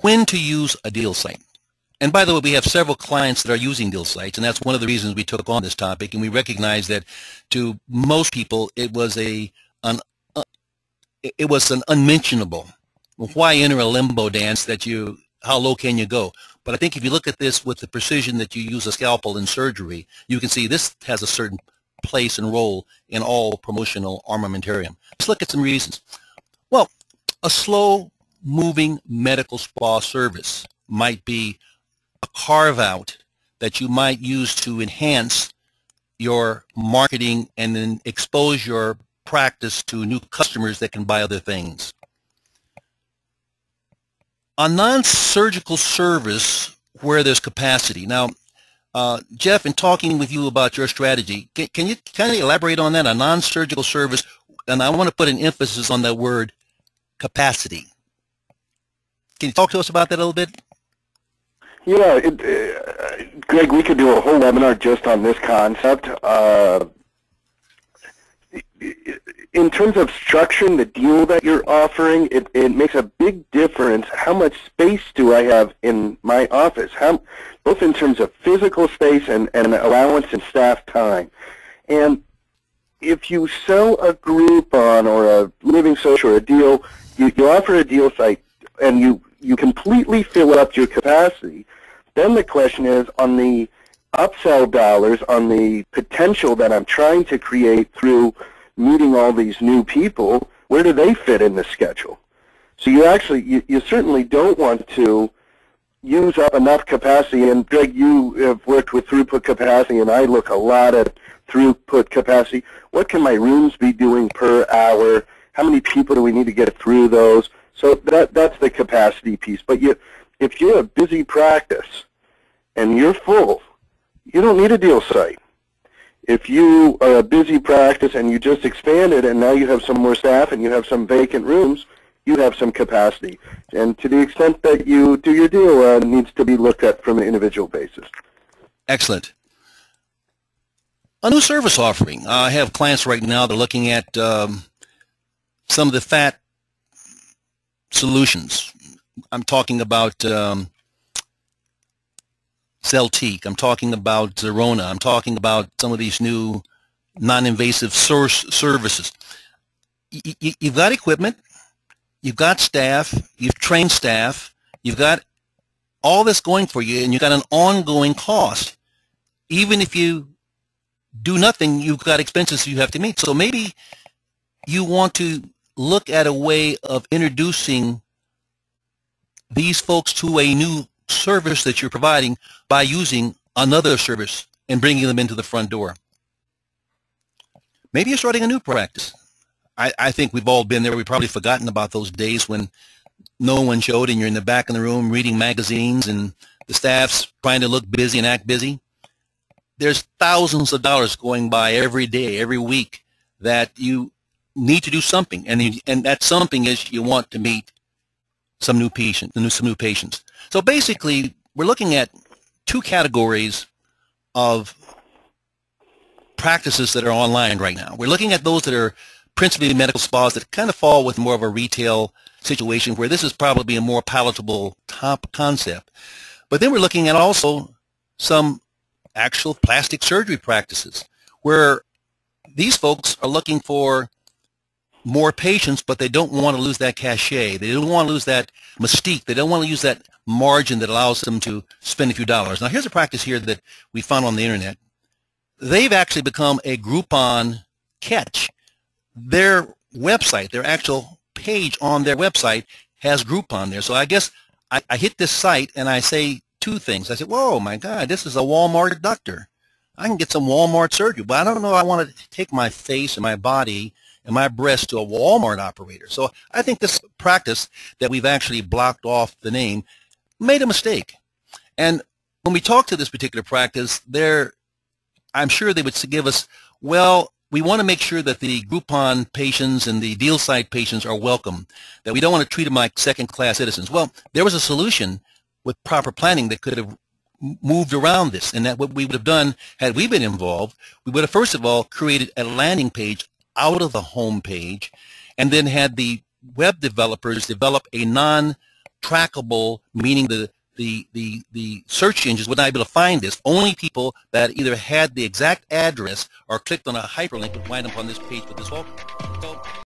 when to use a deal site. And by the way, we have several clients that are using deal sites, and that's one of the reasons we took on this topic. And we recognize that to most people, it was an unmentionable. Why enter a limbo dance how low can you go? But I think if you look at this with the precision that you use a scalpel in surgery, you can see this has a certain place and role in all promotional armamentarium. Let's look at some reasons. Well, a slow-moving medical spa service might be a carve-out that you might use to enhance your marketing and then expose your practice to new customers that can buy other things. A non-surgical service where there's capacity. Now, Jeff, in talking with you about your strategy, can you kind of elaborate on that? A non-surgical service, and I want to put an emphasis on that word capacity. Can you talk to us about that a little bit? Yeah, Greg, we could do a whole webinar just on this concept. In terms of structuring the deal that you're offering, it makes a big difference. How much space do I have in my office? Both in terms of physical space and allowance and staff time. And if you sell a Groupon or a Living Social or a deal, you offer a deal site and you completely fill up your capacity. Then the question is, on the upsell dollars, on the potential that I'm trying to create through meeting all these new people, where do they fit in the schedule? So you certainly don't want to use up enough capacity. And Greg, you have worked with throughput capacity, and I look a lot at throughput capacity. What can my rooms be doing per hour? How many people do we need to get through those? So that's the capacity piece. But if you're a busy practice and you're full, you don't need a deal site. If you are a busy practice and you just expanded and now you have some more staff and you have some vacant rooms, you have some capacity. And to the extent that you do your deal, needs to be looked at from an individual basis. Excellent. A new service offering. I have clients right now, they're looking at some of the fat solutions. I'm talking about Celtique, I'm talking about Zerona, I'm talking about some of these new non-invasive services. You've got equipment, you've got staff, you've trained staff, you've got all this going for you, and you've got an ongoing cost. Even if you do nothing, you've got expenses you have to meet. So maybe you want to look at a way of introducing these folks to a new service that you're providing by using another service and bringing them into the front door. Maybe you're starting a new practice. I think we've all been there. We've probably forgotten about those days when no one showed and you're in the back of the room reading magazines and the staff's trying to look busy and act busy. There's thousands of dollars going by every day, every week, that you need to do something, and that something is you want to meet some new patients. So basically, we're looking at two categories of practices that are online right now. We're looking at those that are principally medical spas that kind of fall with more of a retail situation where this is probably a more palatable top concept. But then we're looking at also some actual plastic surgery practices where these folks are looking for more patients, but they don't want to lose that cachet. They don't want to lose that mystique. They don't want to use that margin that allows them to spend a few dollars. Now, here's a practice here that we found on the internet. They've actually become a Groupon catch. Their website, their actual page on their website has Groupon there. So I guess I hit this site and I say two things. I said, whoa, my God, this is a Walmart doctor. I can get some Walmart surgery, but I don't know I want to take my face and my body and my breast to a Walmart operator. So I think this practice that we've actually blocked off the name made a mistake. And when we talk to this particular practice, I'm sure they would give us, well, we want to make sure that the Groupon patients and the deal site patients are welcome, that we don't want to treat them like second-class citizens. Well, there was a solution with proper planning that could have moved around this, and that what we would have done had we been involved, we would have first of all created a landing page out of the home page and then had the web developers develop a trackable, meaning the search engines would not be able to find this. Only people that either had the exact address or clicked on a hyperlink would wind up on this page with this all. So